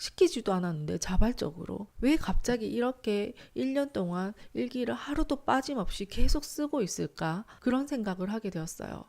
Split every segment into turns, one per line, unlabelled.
시키지도 않았는데 자발적으로 왜 갑자기 이렇게 1년 동안 일기를 하루도 빠짐없이 계속 쓰고 있을까? 그런 생각을 하게 되었어요.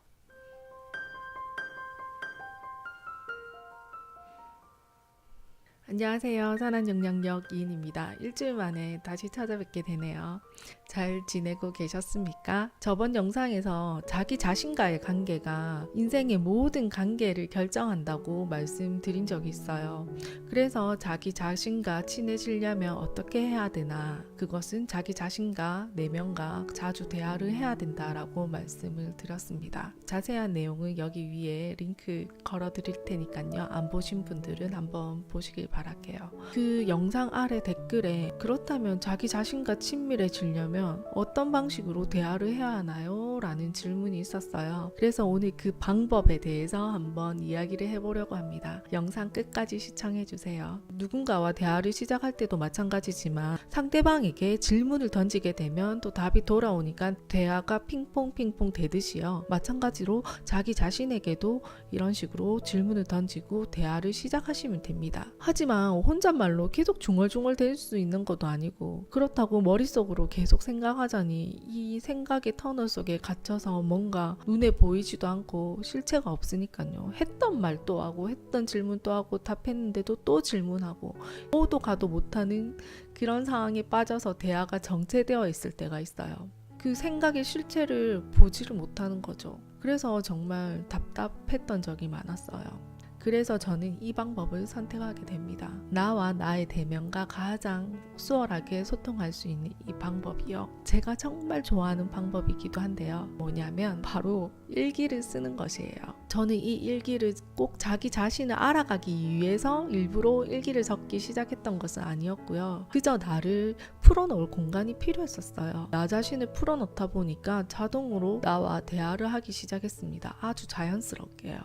안녕하세요. 산한영향력 이인입니다. 일주일 만에 다시 찾아뵙게 되네요. 잘 지내고 계셨습니까? 저번 영상에서 자기 자신과의 관계가 인생의 모든 관계를 결정한다고 말씀드린 적이 있어요. 그래서 자기 자신과 친해지려면 어떻게 해야 되나? 그것은 자기 자신과 내면과 자주 대화를 해야 된다라고 말씀을 드렸습니다. 자세한 내용은 여기 위에 링크 걸어 드릴 테니까요. 안 보신 분들은 한번 보시길 바랄게요. 그 영상 아래 댓글에 그렇다면 자기 자신과 친밀해지려면 어떤 방식으로 대화를 해야 하나요? 라는 질문이 있었어요. 그래서 오늘 그 방법에 대해서 한번 이야기를 해보려고 합니다. 영상 끝까지 시청해주세요. 누군가와 대화를 시작할 때도 마찬가지지만 상대방에게 질문을 던지게 되면 또 답이 돌아오니까 대화가 핑퐁 되듯이요. 마찬가지로 자기 자신에게도 이런 식으로 질문을 던지고 대화를 시작하시면 됩니다. 하지만 혼잣말로 계속 중얼중얼 될 수 있는 것도 아니고 그렇다고 머릿속으로 계속 생각하자니 이 생각의 터널 속에 갇혀서 뭔가 눈에 보이지도 않고 실체가 없으니까요. 했던 말 또 하고 했던 질문 또 하고 답했는데도 또 질문하고 오도 가도 못하는 그런 상황에 빠져서 대화가 정체되어 있을 때가 있어요. 그 생각의 실체를 보지를 못하는 거죠. 그래서 정말 답답했던 적이 많았어요. 그래서 저는 이 방법을 선택하게 됩니다. 나와 나의 대면과 가장 수월하게 소통할 수 있는 이 방법이요. 제가 정말 좋아하는 방법이기도 한데요. 뭐냐면 바로 일기를 쓰는 것이에요. 저는 이 일기를 꼭 자기 자신을 알아가기 위해서 일부러 일기를 적기 시작했던 것은 아니었고요. 그저 나를 풀어놓을 공간이 필요했었어요. 나 자신을 풀어놓다 보니까 자동으로 나와 대화를 하기 시작했습니다. 아주 자연스럽게요.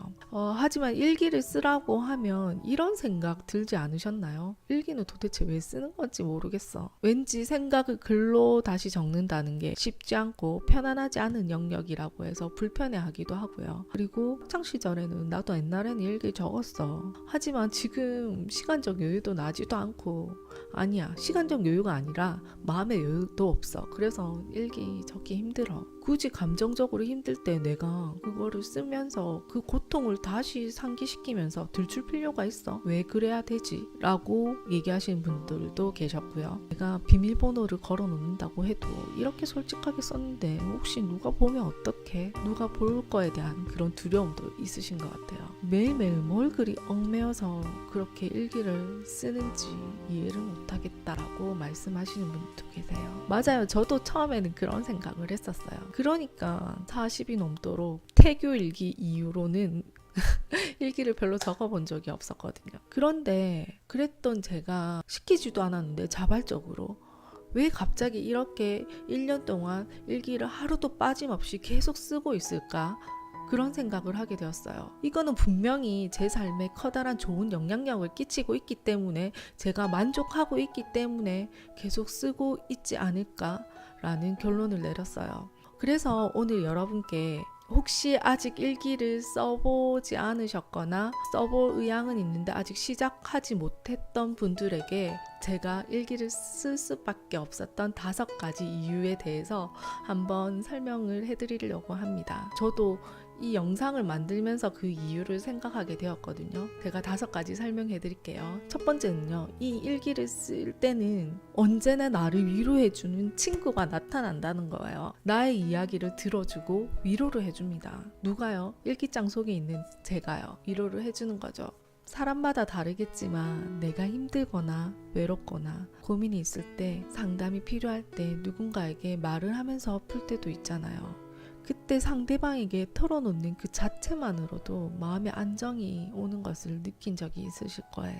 하지만 일기를 쓰라고 하면 이런 생각 들지 않으셨나요? 일기는 도대체 왜 쓰는 건지 모르겠어. 왠지 생각을 글로 다시 적는다는 게 쉽지 않고 편안하지 않은 영역이라고 해서 불편해하기도 하고요. 그리고 학창 시절에는 나도 옛날에는 일기 적었어. 하지만 지금 시간적 여유도 나지도 않고 아니야. 시간적 여유가 아니라 마음의 여유도 없어. 그래서 일기 적기 힘들어. 굳이 감정적으로 힘들 때 내가 그거를 쓰면서 그 고통을 다시 상기시키면서 들출 필요가 있어. 왜 그래야 되지? 라고 얘기하시는 분들도 계셨고요. 내가 비밀번호를 걸어 놓는다고 해도 이렇게 솔직하게 썼는데 혹시 누가 보면 어떡해? 누가 볼 거에 대한 그런 두려움도 있으신 것 같아요. 매일매일 뭘 그리 얽매여서 그렇게 일기를 쓰는지 이해를 못하겠다라고 말씀하시는 분도 계세요. 맞아요. 저도 처음에는 그런 생각을 했었어요. 그러니까 40이 넘도록 태교 일기 이후로는 일기를 별로 적어본 적이 없었거든요. 그런데 그랬던 제가 시키지도 않았는데 자발적으로 왜 갑자기 이렇게 1년 동안 일기를 하루도 빠짐없이 계속 쓰고 있을까? 그런 생각을 하게 되었어요. 이거는 분명히 제 삶에 커다란 좋은 영향력을 끼치고 있기 때문에 제가 만족하고 있기 때문에 계속 쓰고 있지 않을까라는 결론을 내렸어요. 그래서 오늘 여러분께 혹시 아직 일기를 써보지 않으셨거나 써볼 의향은 있는데 아직 시작하지 못했던 분들에게 제가 일기를 쓸 수밖에 없었던 5가지 이유에 대해서 한번 설명을 해드리려고 합니다. 저도 이 영상을 만들면서 그 이유를 생각하게 되었거든요. 제가 5가지 설명해 드릴게요. 첫 번째는요. 이 일기를 쓸 때는 언제나 나를 위로해주는 친구가 나타난다는 거예요. 나의 이야기를 들어주고 위로를 해줍니다. 누가요? 일기장 속에 있는 제가요. 위로를 해주는 거죠. 사람마다 다르겠지만 내가 힘들거나 외롭거나 고민이 있을 때 상담이 필요할 때 누군가에게 말을 하면서 풀 때도 있잖아요. 그때 상대방에게 털어놓는 그 자체만으로도 마음의 안정이 오는 것을 느낀 적이 있으실 거예요.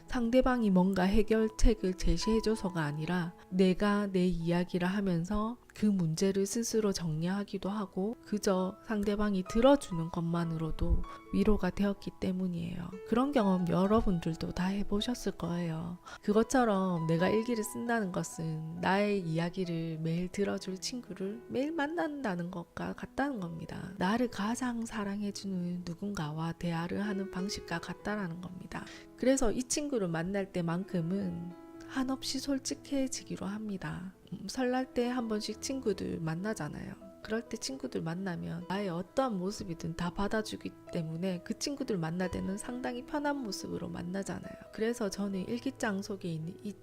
상대방이 뭔가 해결책을 제시해줘서가 아니라 내가 내 이야기를 하면서 그 문제를 스스로 정리하기도 하고 그저 상대방이 들어주는 것만으로도 위로가 되었기 때문이에요. 그런 경험 여러분들도 다 해보셨을 거예요. 그것처럼 내가 일기를 쓴다는 것은 나의 이야기를 매일 들어줄 친구를 매일 만난다는 것과 같다는 겁니다. 나를 가장 사랑해주는 누군가와 대화를 하는 방식과 같다라는 겁니다. 그래서 이 친구를 만날 때만큼은 한없이 솔직해지기로 합니다. 설날 때 한 번씩 친구들 만나잖아요. 그럴 때 친구들 만나면 나의 어떠한 모습이든 다 받아주기 때문에 그 친구들 만날 때는 상당히 편한 모습으로 만나잖아요. 그래서 저는 일기장 속에 있는 이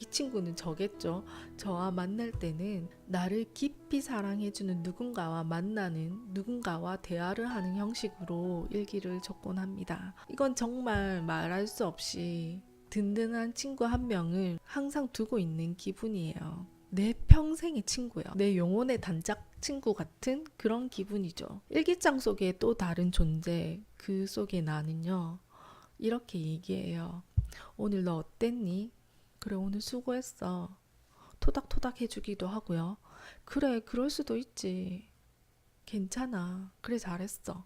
친구는 저겠죠. 저와 만날 때는 나를 깊이 사랑해주는 누군가와 만나는 누군가와 대화를 하는 형식으로 일기를 적곤 합니다. 이건 정말 말할 수 없이 든든한 친구 한 명을 항상 두고 있는 기분이에요. 내 평생의 친구예요. 내 영혼의 단짝 친구 같은 그런 기분이죠. 일기장 속에 또 다른 존재, 그 속에 나는요, 이렇게 얘기해요. 오늘 너 어땠니? 그래, 오늘 수고했어. 토닥토닥 해주기도 하고요. 그래, 그럴 수도 있지. 괜찮아. 그래, 잘했어.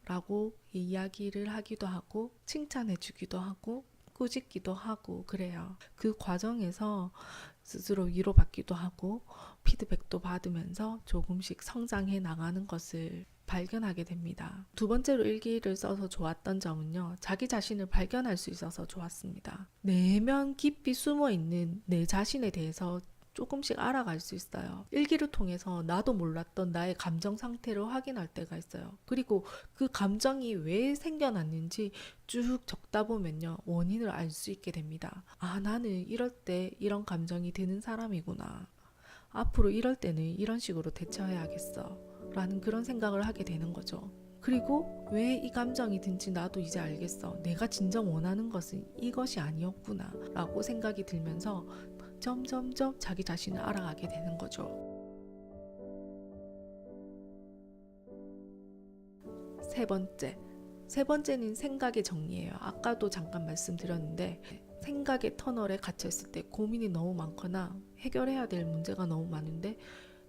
라고 이야기를 하기도 하고 칭찬해 주기도 하고 꾸짖기도 하고 그래요. 그 과정에서 스스로 위로받기도 하고 피드백도 받으면서 조금씩 성장해 나가는 것을 발견하게 됩니다. 두 번째로 일기를 써서 좋았던 점은요. 자기 자신을 발견할 수 있어서 좋았습니다. 내면 깊이 숨어있는 내 자신에 대해서 조금씩 알아갈 수 있어요. 일기를 통해서 나도 몰랐던 나의 감정 상태를 확인할 때가 있어요. 그리고 그 감정이 왜 생겨났는지 쭉 적다 보면요. 원인을 알 수 있게 됩니다. 아, 나는 이럴 때 이런 감정이 드는 사람이구나. 앞으로 이럴 때는 이런 식으로 대처해야겠어. 라는 그런 생각을 하게 되는 거죠. 그리고 왜 이 감정이 든지 나도 이제 알겠어. 내가 진정 원하는 것은 이것이 아니었구나. 라고 생각이 들면서 점점점 자기 자신을 알아가게 되는 거죠. 세 번째는 생각의 정리예요. 아까도 잠깐 말씀드렸는데 생각의 터널에 갇혀있을 때 고민이 너무 많거나 해결해야 될 문제가 너무 많은데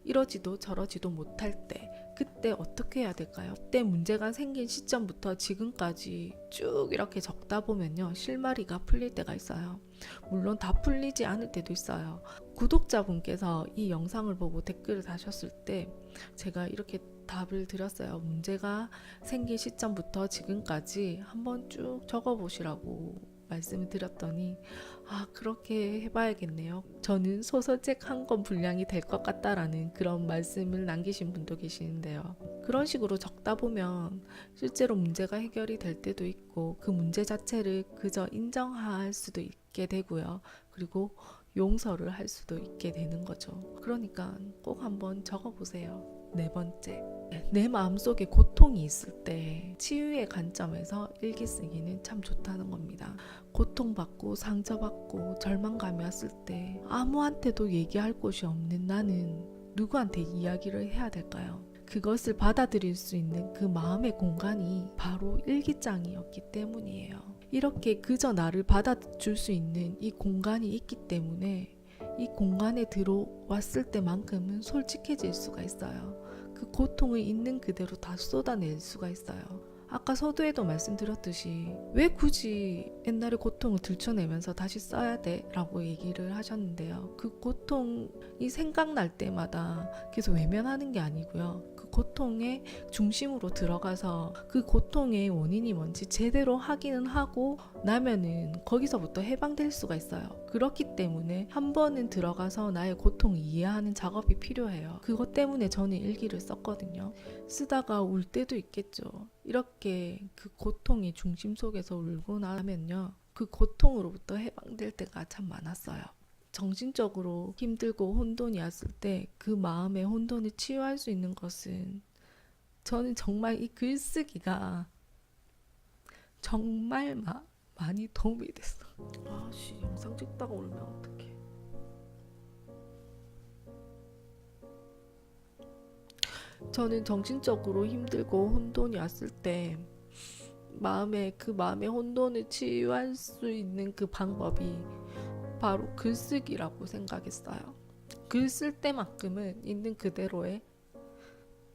이러지도 저러지도 못할 때 그때 어떻게 해야 될까요? 그때 문제가 생긴 시점부터 지금까지 쭉 이렇게 적다 보면요. 실마리가 풀릴 때가 있어요. 물론 다 풀리지 않을 때도 있어요. 구독자분께서 이 영상을 보고 댓글을 다셨을 때 제가 이렇게 답을 드렸어요. 문제가 생긴 시점부터 지금까지 한번 쭉 적어보시라고 말씀을 드렸더니 그렇게 해봐야겠네요. 저는 소설책 한 권 분량이 될 것 같다라는 그런 말씀을 남기신 분도 계시는데요. 그런 식으로 적다 보면 실제로 문제가 해결이 될 때도 있고 그 문제 자체를 그저 인정할 수도 있게 되고요. 그리고 용서를 할 수도 있게 되는 거죠. 그러니까 꼭 한번 적어보세요. 네 번째, 내 마음속에 고통이 있을 때 치유의 관점에서 일기 쓰기는 참 좋다는 겁니다. 고통받고 상처받고 절망감이 왔을 때 아무한테도 얘기할 곳이 없는 나는 누구한테 이야기를 해야 될까요? 그것을 받아들일 수 있는 그 마음의 공간이 바로 일기장이었기 때문이에요. 이렇게 그저 나를 받아줄 수 있는 이 공간이 있기 때문에 이 공간에 들어왔을 때만큼은 솔직해질 수가 있어요. 그 고통을 있는 그대로 다 쏟아낼 수가 있어요. 아까 서두에도 말씀드렸듯이 왜 굳이 옛날의 고통을 들춰내면서 다시 써야 돼? 라고 얘기를 하셨는데요. 그 고통이 생각날 때마다 계속 외면하는 게 아니고요. 그 고통의 중심으로 들어가서 그 고통의 원인이 뭔지 제대로 확인은 하고 나면은 거기서부터 해방될 수가 있어요. 그렇기 때문에 한 번은 들어가서 나의 고통을 이해하는 작업이 필요해요. 그것 때문에 저는 일기를 썼거든요. 쓰다가 울 때도 있겠죠. 이렇게 그 고통의 중심 속에서 울고 나면요. 그 고통으로부터 해방될 때가 참 많았어요. 정신적으로 힘들고 혼돈이 왔을 때 그 마음의 혼돈을 치유할 수 있는 것은 저는 정말 이 글쓰기가 정말 많이 도움이 됐어. 영상 찍다가 울면 어떡해. 저는 정신적으로 힘들고 혼돈이 왔을 때 그 마음의 혼돈을 치유할 수 있는 그 방법이 바로 글쓰기라고 생각했어요. 글 쓸 때만큼은 있는 그대로의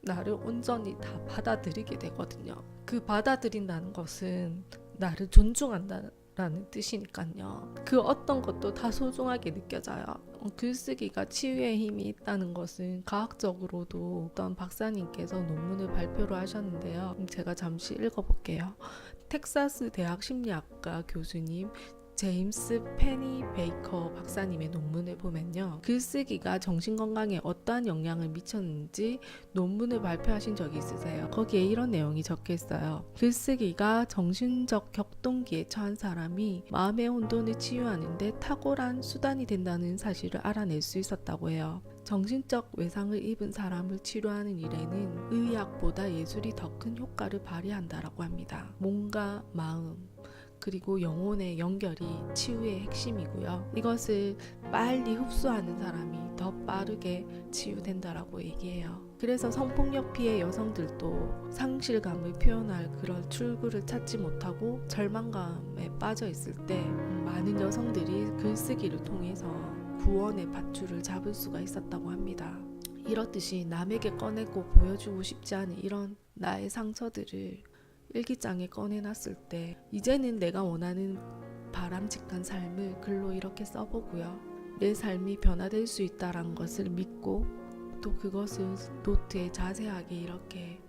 나를 온전히 다 받아들이게 되거든요. 그 받아들인다는 것은 나를 존중한다라는 뜻이니까요. 그 어떤 것도 다 소중하게 느껴져요. 글쓰기가 치유의 힘이 있다는 것은 과학적으로도 어떤 박사님께서 논문을 발표를 하셨는데요. 제가 잠시 읽어볼게요. 텍사스 대학 심리학과 교수님 제임스 페니 베이커 박사님의 논문을 보면요, 글쓰기가 정신건강에 어떠한 영향을 미쳤는지 논문을 발표하신 적이 있으세요. 거기에 이런 내용이 적혀 있어요. 글쓰기가 정신적 격동기에 처한 사람이 마음의 혼돈을 치유하는데 탁월한 수단이 된다는 사실을 알아낼 수 있었다고 해요. 정신적 외상을 입은 사람을 치료하는 일에는 의학보다 예술이 더 큰 효과를 발휘한다라고 합니다. 몸과 마음 그리고 영혼의 연결이 치유의 핵심이고요. 이것을 빨리 흡수하는 사람이 더 빠르게 치유된다라고 얘기해요. 그래서 성폭력 피해 여성들도 상실감을 표현할 그런 출구를 찾지 못하고 절망감에 빠져 있을 때 많은 여성들이 글쓰기를 통해서 구원의 밧줄을 잡을 수가 있었다고 합니다. 이렇듯이 남에게 꺼내고 보여주고 싶지 않은 이런 나의 상처들을 일기장에 꺼내놨을 때 이제는 내가 원하는 바람직한 삶을 글로 이렇게 써보고요. 내 삶이 변화될 수 있다는 것을 믿고 또 그것을 노트에 자세하게 이렇게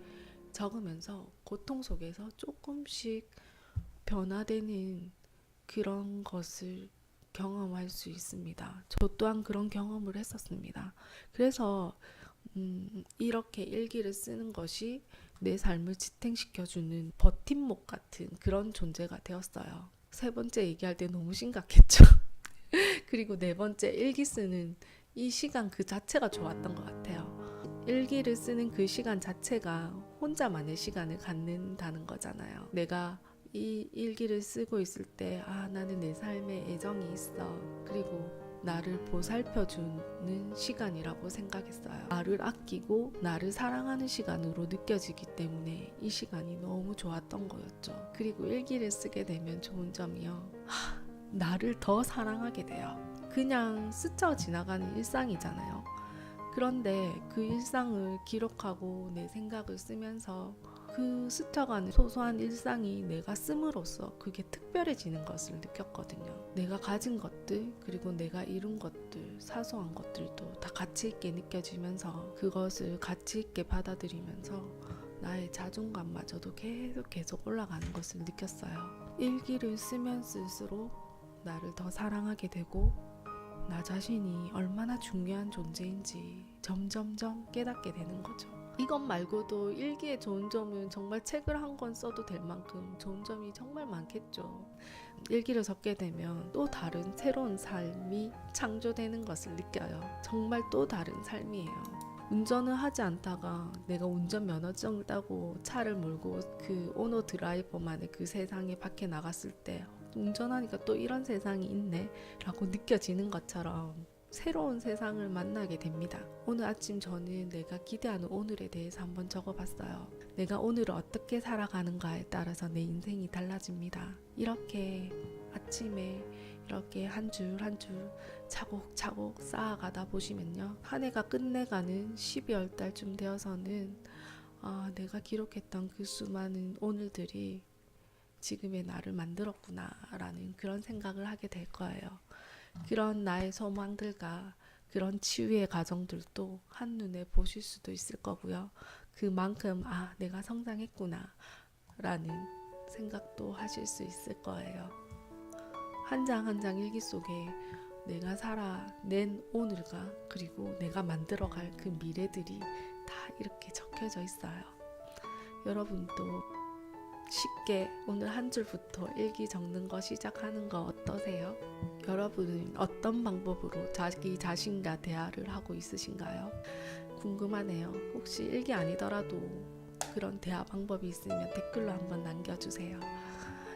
적으면서 고통 속에서 조금씩 변화되는 그런 것을 경험할 수 있습니다. 저 또한 그런 경험을 했었습니다. 그래서 이렇게 일기를 쓰는 것이 내 삶을 지탱시켜주는 버팀목 같은 그런 존재가 되었어요. 세 번째 얘기할 때 너무 심각했죠. 그리고 네 번째, 일기 쓰는 이 시간 그 자체가 좋았던 것 같아요. 일기를 쓰는 그 시간 자체가 혼자만의 시간을 갖는다는 거잖아요. 내가 이 일기를 쓰고 있을 때 나는 내 삶에 애정이 있어. 그리고 나를 보살펴주는 시간이라고 생각했어요. 나를 아끼고 나를 사랑하는 시간으로 느껴지기 때문에 이 시간이 너무 좋았던 거였죠. 그리고 일기를 쓰게 되면 좋은 점이요, 나를 더 사랑하게 돼요. 그냥 스쳐 지나가는 일상이잖아요. 그런데 그 일상을 기록하고 내 생각을 쓰면서 그 스쳐가는 소소한 일상이 내가 씀으로써 그게 특별해지는 것을 느꼈거든요. 내가 가진 것들 그리고 내가 이룬 것들 사소한 것들도 다 가치 있게 느껴지면서 그것을 가치 있게 받아들이면서 나의 자존감마저도 계속 올라가는 것을 느꼈어요. 일기를 쓰면 쓸수록 나를 더 사랑하게 되고 나 자신이 얼마나 중요한 존재인지 점점점 깨닫게 되는 거죠. 이것 말고도 일기의 좋은 점은 정말 책을 한 권 써도 될 만큼 좋은 점이 정말 많겠죠. 일기를 적게 되면 또 다른 새로운 삶이 창조되는 것을 느껴요. 정말 또 다른 삶이에요. 운전을 하지 않다가 내가 운전면허증을 따고 차를 몰고 그 오너 드라이버만의 그 세상에 밖에 나갔을 때 운전하니까 또 이런 세상이 있네 라고 느껴지는 것처럼 새로운 세상을 만나게 됩니다. 오늘 아침 저는 내가 기대하는 오늘에 대해서 한번 적어봤어요. 내가 오늘을 어떻게 살아가는가에 따라서 내 인생이 달라집니다. 이렇게 아침에 이렇게 한 줄 한 줄 차곡차곡 쌓아가다 보시면요, 한 해가 끝내가는 12월 달쯤 되어서는 내가 기록했던 그 수많은 오늘들이 지금의 나를 만들었구나 라는 그런 생각을 하게 될 거예요. 그런 나의 소망들과 그런 치유의 과정들도 한눈에 보실 수도 있을 거고요. 그만큼 내가 성장했구나 라는 생각도 하실 수 있을 거예요. 한 장 한 장 일기 속에 내가 살아낸 오늘과 그리고 내가 만들어갈 그 미래들이 다 이렇게 적혀져 있어요. 여러분도 쉽게 오늘 한 줄부터 일기 적는 거 시작하는 거 어떠세요? 여러분은 어떤 방법으로 자기 자신과 대화를 하고 있으신가요? 궁금하네요. 혹시 일기 아니더라도 그런 대화 방법이 있으면 댓글로 한번 남겨주세요.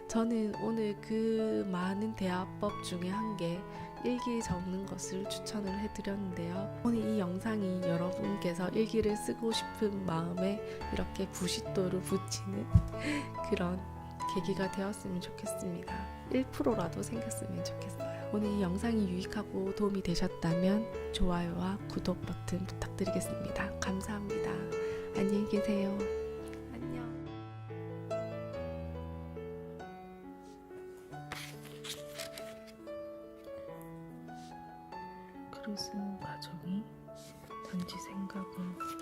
저는 오늘 그 많은 대화법 중에 한 개 일기 적는 것을 추천을 해드렸는데요. 오늘 이 영상이 여러분께서 일기를 쓰고 싶은 마음에 이렇게 구싯돌을 붙이는 그런 계기가 되었으면 좋겠습니다. 1%라도 생겼으면 좋겠어요. 오늘 이 영상이 유익하고 도움이 되셨다면 좋아요와 구독 버튼 부탁드리겠습니다. 감사합니다. 안녕히 계세요. 안녕. 글을 쓰는 과정이 단지 생각을